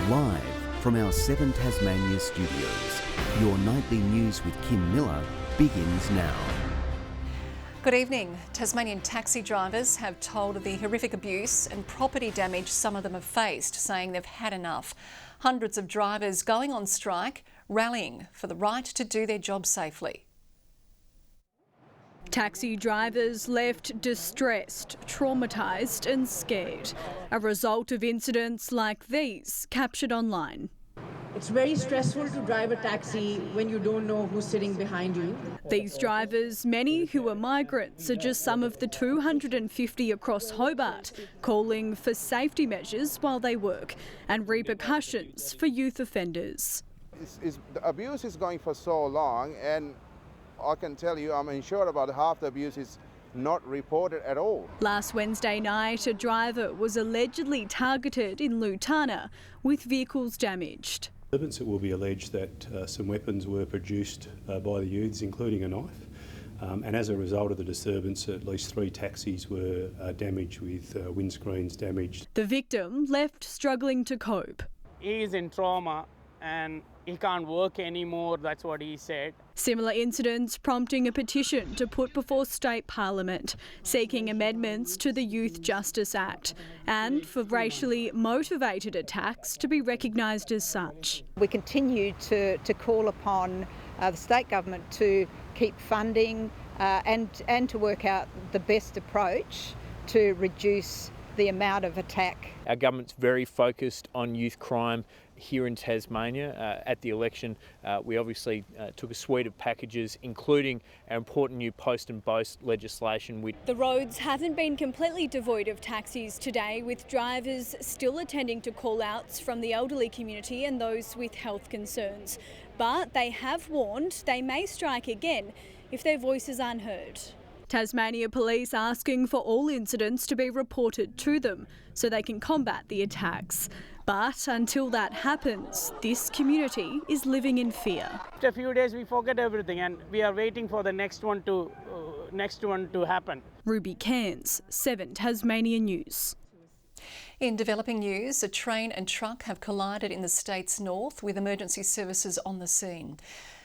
Live from our 7 Tasmania studios, your nightly news with Kim Miller begins now. Good evening. Tasmanian taxi drivers have told of the horrific abuse and property damage some of them have faced, saying they've had enough. Hundreds of drivers going on strike, rallying for the right to do their job safely. Taxi drivers left distressed, traumatised and scared, a result of incidents like these captured online. It's very stressful to drive a taxi when you don't know who's sitting behind you. These drivers, many who are migrants, are just some of the 250 across Hobart, calling for safety measures while they work and repercussions for youth offenders. The abuse is going for so long, and I can tell you I'm sure about half the abuse is not reported at all. Last Wednesday night, a driver was allegedly targeted in Lutana with vehicles damaged. It will be alleged that some weapons were produced by the youths, including a knife, and as a result of the disturbance, at least 3 taxis were damaged with windscreens damaged. The victim left struggling to cope. He is in trauma and he can't work anymore, that's what he said. Similar incidents prompting a petition to put before State Parliament, seeking amendments to the Youth Justice Act and for racially motivated attacks to be recognised as such. We continue to call upon the state government to keep funding and to work out the best approach to reduce the amount of attack. Our government's very focused on youth crime here in Tasmania. At the election, we obviously took a suite of packages, including our important new post and boast legislation. The roads haven't been completely devoid of taxis today, with drivers still attending to call-outs from the elderly community and those with health concerns. But they have warned they may strike again if their voices aren't heard. Tasmania Police asking for all incidents to be reported to them so they can combat the attacks. But until that happens, this community is living in fear. After a few days we forget everything and we are waiting for the next one to happen. Ruby Cairns, 7 Tasmania News. In developing news, a train and truck have collided in the state's north with emergency services on the scene.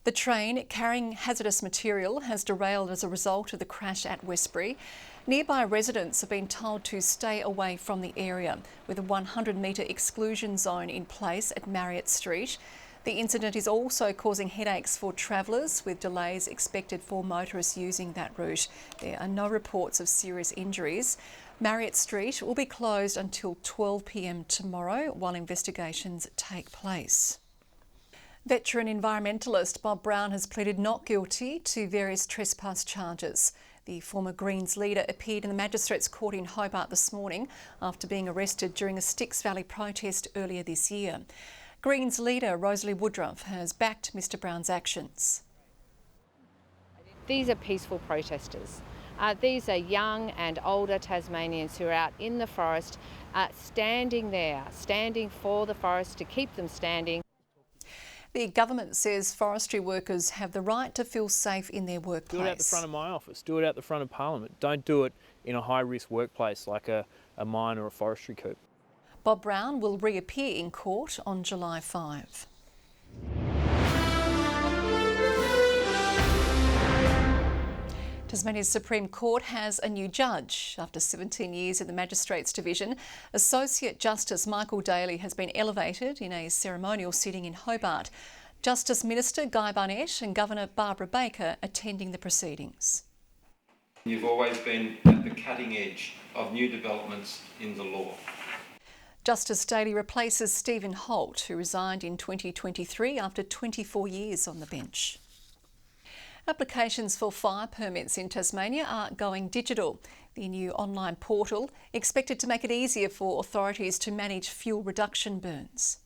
The train carrying hazardous material has derailed as a result of the crash at Westbury. Nearby residents have been told to stay away from the area, with a 100-metre exclusion zone in place at Marriott Street. The incident is also causing headaches for travellers, with delays expected for motorists using that route. There are no reports of serious injuries. Marriott Street will be closed until 12 p.m. tomorrow while investigations take place. Veteran environmentalist Bob Brown has pleaded not guilty to various trespass charges. The former Greens leader appeared in the Magistrates Court in Hobart this morning after being arrested during a Styx Valley protest earlier this year. Greens leader Rosalie Woodruff has backed Mr Brown's actions. These are peaceful protesters. These are young and older Tasmanians who are out in the forest, standing there, standing for the forest to keep them standing. The government says forestry workers have the right to feel safe in their workplace. Do it out the front of my office, do it out the front of Parliament. Don't do it in a high-risk workplace like a mine or a forestry coup. Bob Brown will reappear in court on July 5. Tasmania's Supreme Court has a new judge. After 17 years in the Magistrates Division, Associate Justice Michael Daly has been elevated in a ceremonial sitting in Hobart. Justice Minister Guy Barnett and Governor Barbara Baker attending the proceedings. You've always been at the cutting edge of new developments in the law. Justice Daly replaces Stephen Holt, who resigned in 2023 after 24 years on the bench. Applications for fire permits in Tasmania are going digital. The new online portal expected to make it easier for authorities to manage fuel reduction burns.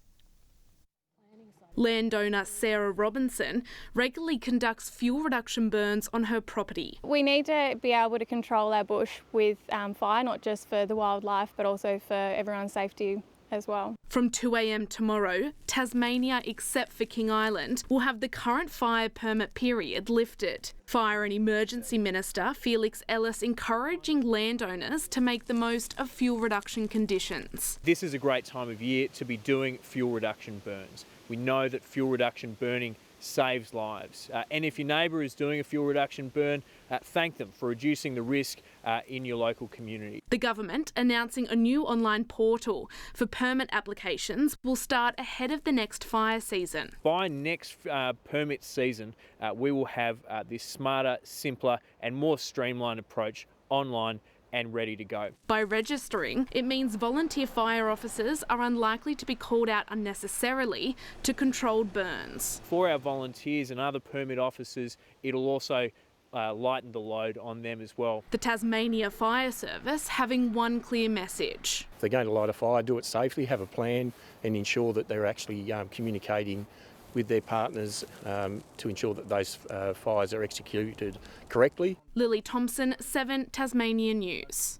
Landowner Sarah Robinson regularly conducts fuel reduction burns on her property. We need to be able to control our bush with fire, not just for the wildlife but also for everyone's safety as well. From 2 a.m. tomorrow, Tasmania, except for King Island, will have the current fire permit period lifted. Fire and Emergency Minister Felix Ellis encouraging landowners to make the most of fuel reduction conditions. This is a great time of year to be doing fuel reduction burns. We know that fuel reduction burning saves lives. And if your neighbour is doing a fuel reduction burn, thank them for reducing the risk in your local community. The government announcing a new online portal for permit applications will start ahead of the next fire season. By next permit season, we will have this smarter, simpler and more streamlined approach online and ready to go. By registering, it means volunteer fire officers are unlikely to be called out unnecessarily to controlled burns. For our volunteers and other permit officers, it'll also lighten the load on them as well. The Tasmania Fire Service having one clear message. If they're going to light a fire, do it safely, have a plan and ensure that they're actually communicating with their partners to ensure that those fires are executed correctly. Lily Thompson, 7 Tasmania News.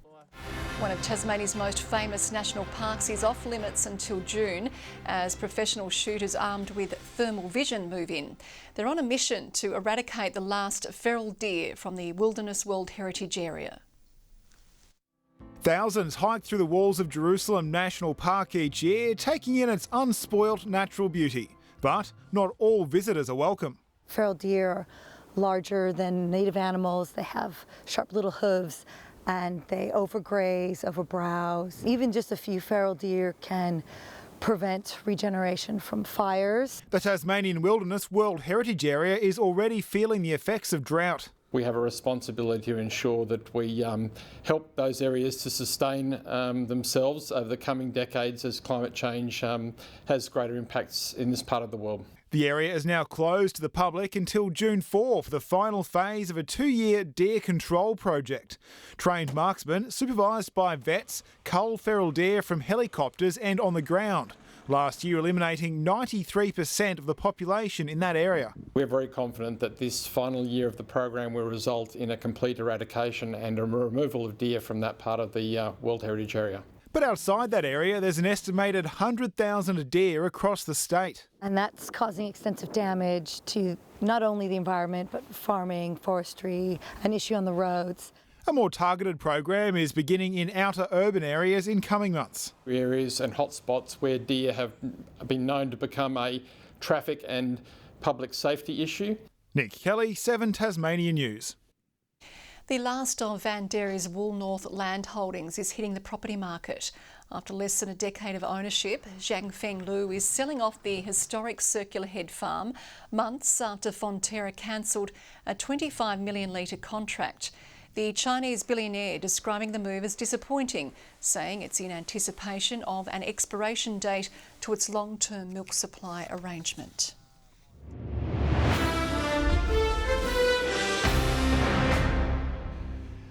One of Tasmania's most famous national parks is off limits until June as professional shooters armed with thermal vision move in. They're on a mission to eradicate the last feral deer from the Wilderness World Heritage Area. Thousands hike through the walls of Jerusalem National Park each year, taking in its unspoilt natural beauty. But not all visitors are welcome. Feral deer are larger than native animals. They have sharp little hooves and they overgraze, overbrowse. Even just a few feral deer can prevent regeneration from fires. The Tasmanian Wilderness World Heritage Area is already feeling the effects of drought. We have a responsibility to ensure that we help those areas to sustain themselves over the coming decades as climate change has greater impacts in this part of the world. The area is now closed to the public until June 4 for the final phase of a 2-year deer control project. Trained marksmen, supervised by vets, cull feral deer from helicopters and on the ground. Last year eliminating 93% of the population in that area. We're very confident that this final year of the program will result in a complete eradication and a removal of deer from that part of the World Heritage Area. But outside that area, there's an estimated 100,000 deer across the state. And that's causing extensive damage to not only the environment, but farming, forestry, an issue on the roads. A more targeted program is beginning in outer urban areas in coming months. Areas and hotspots where deer have been known to become a traffic and public safety issue. Nick Kelly, 7 Tasmania News. The last of Van Dairy's Woolnorth land holdings is hitting the property market. After less than a decade of ownership, Zhang Feng Lu is selling off the historic Circular Head farm months after Fonterra cancelled a 25 million litre contract. The Chinese billionaire describing the move as disappointing, saying it's in anticipation of an expiration date to its long-term milk supply arrangement.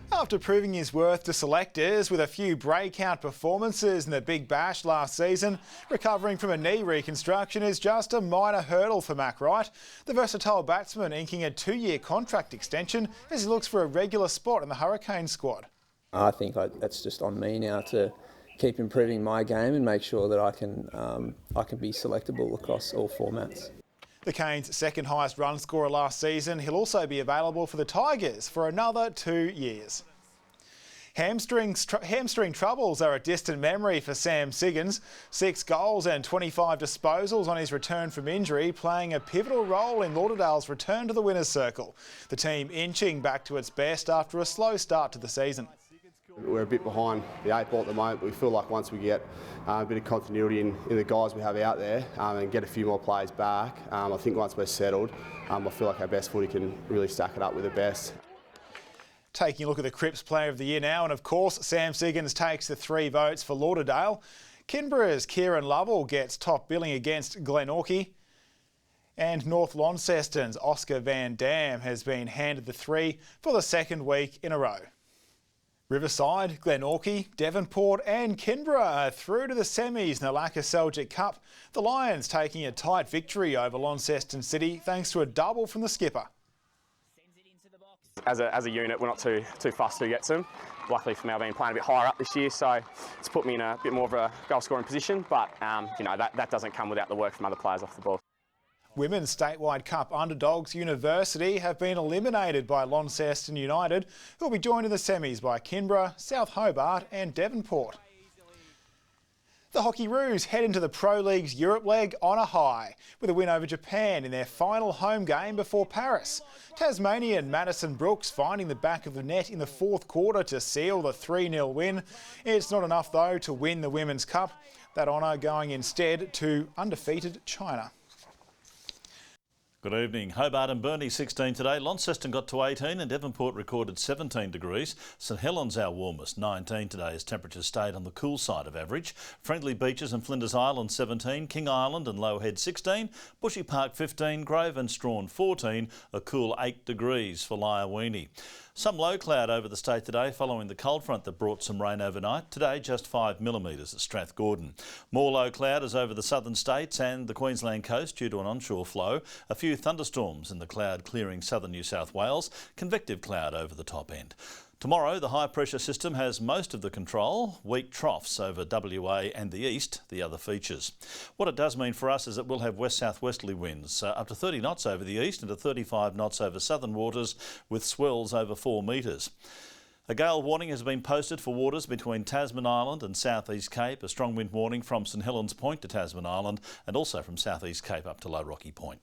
After proving his worth to selectors with a few breakout performances in the Big Bash last season, recovering from a knee reconstruction is just a minor hurdle for Mac Wright. The versatile batsman inking a 2-year contract extension as he looks for a regular spot in the Hurricane squad. I think that's just on me now to keep improving my game and make sure that I can be selectable across all formats. The Canes' second highest run scorer last season, he'll also be available for the Tigers for another 2 years. Hamstring troubles are a distant memory for Sam Siggins. 6 goals and 25 disposals on his return from injury, playing a pivotal role in Lauderdale's return to the winner's circle. The team inching back to its best after a slow start to the season. We're a bit behind the 8 ball at the moment, but we feel like once we get a bit of continuity in the guys we have out there and get a few more players back, I think once we're settled, I feel like our best footy can really stack it up with the best. Taking a look at the Crips Player of the Year now, and of course Sam Siggins takes the 3 votes for Lauderdale. Kinboro's Kieran Lovell gets top billing against Glenorchy. And North Launceston's Oscar Van Dam has been handed the 3 for the 2nd week in a row. Riverside, Glenorchy, Devonport and Kinborough are through to the semis in the Lacquer Seljuk Cup. The Lions taking a tight victory over Launceston City thanks to a double from the skipper. As a unit, we're not too fussed who gets them. luckily for me, I've been playing a bit higher up this year, so it's put me in a bit more of a goal-scoring position, but you know, that doesn't come without the work from other players off the ball. Women's Statewide Cup underdogs University have been eliminated by Launceston United, who will be joined in the semis by Canberra, South Hobart and Devonport. The Hockey Roos head into the Pro League's Europe leg on a high, with a win over Japan in their final home game before Paris. Tasmanian Madison Brooks finding the back of the net in the fourth quarter to seal the 3-0 win. It's not enough though to win the Women's Cup, that honour going instead to undefeated China. Good evening. Hobart and Burnie 16 today. Launceston got to 18 and Devonport recorded 17 degrees. St Helens our warmest, 19 today as temperatures stayed on the cool side of average. Friendly Beaches and Flinders Island 17, King Island and Low Head 16, Bushy Park 15, Grove and Strawn 14, a cool 8 degrees for Lyawini. Some low cloud over the state today following the cold front that brought some rain overnight. Today just 5 millimetres at Strathgordon. More low cloud is over the southern states and the Queensland coast due to an onshore flow. A few thunderstorms in the cloud clearing southern New South Wales. Convective cloud over the top end. Tomorrow, the high pressure system has most of the control. Weak troughs over WA and the east, the other features. What it does mean for us is that we'll have west-southwesterly winds, up to 30 knots over the east and to 35 knots over southern waters with swells over 4 metres. A gale warning has been posted for waters between Tasman Island and South East Cape. A strong wind warning from St Helens Point to Tasman Island and also from South East Cape up to Low Rocky Point.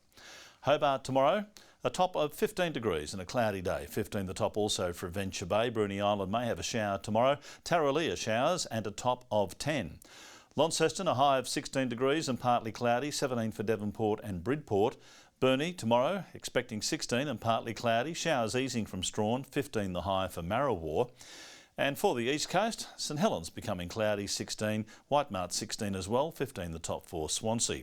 Hobart tomorrow. A top of 15 degrees and a cloudy day. 15 the top also for Venture Bay. Bruny Island may have a shower tomorrow. Tarraleah showers and a top of 10. Launceston a high of 16 degrees and partly cloudy. 17 for Devonport and Bridport. Burnie tomorrow expecting 16 and partly cloudy. Showers easing from Strawn. 15 the high for Marrawar. And for the east coast, St Helens becoming cloudy 16, Whitemart 16 as well, 15 the top for Swansea.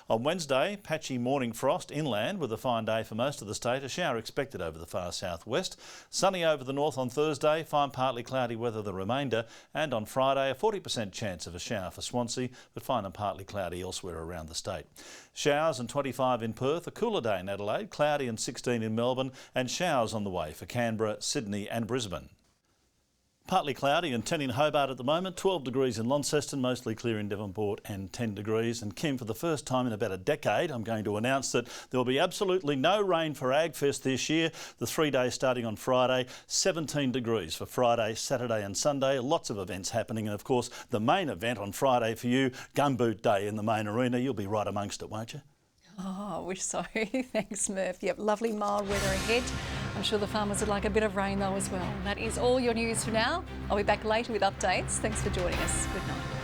On Wednesday, patchy morning frost inland with a fine day for most of the state, a shower expected over the far southwest. Sunny over the north on Thursday, fine partly cloudy weather the remainder, and on Friday a 40% chance of a shower for Swansea, but fine and partly cloudy elsewhere around the state. Showers and 25 in Perth, a cooler day in Adelaide, cloudy and 16 in Melbourne, and showers on the way for Canberra, Sydney and Brisbane. Partly cloudy and 10 in Hobart at the moment, 12 degrees in Launceston, mostly clear in Devonport and 10 degrees. And Kim, for the first time in about a decade, I'm going to announce that there will be absolutely no rain for AgFest this year. The 3 days starting on Friday, 17 degrees for Friday, Saturday and Sunday. Lots of events happening and of course the main event on Friday for you, Gumboot Day in the main arena. You'll be right amongst it, won't you? Oh, I wish so. Thanks, Murph. Yep, lovely mild weather ahead. I'm sure the farmers would like a bit of rain though as well. That is all your news for now. I'll be back later with updates. Thanks for joining us. Good night.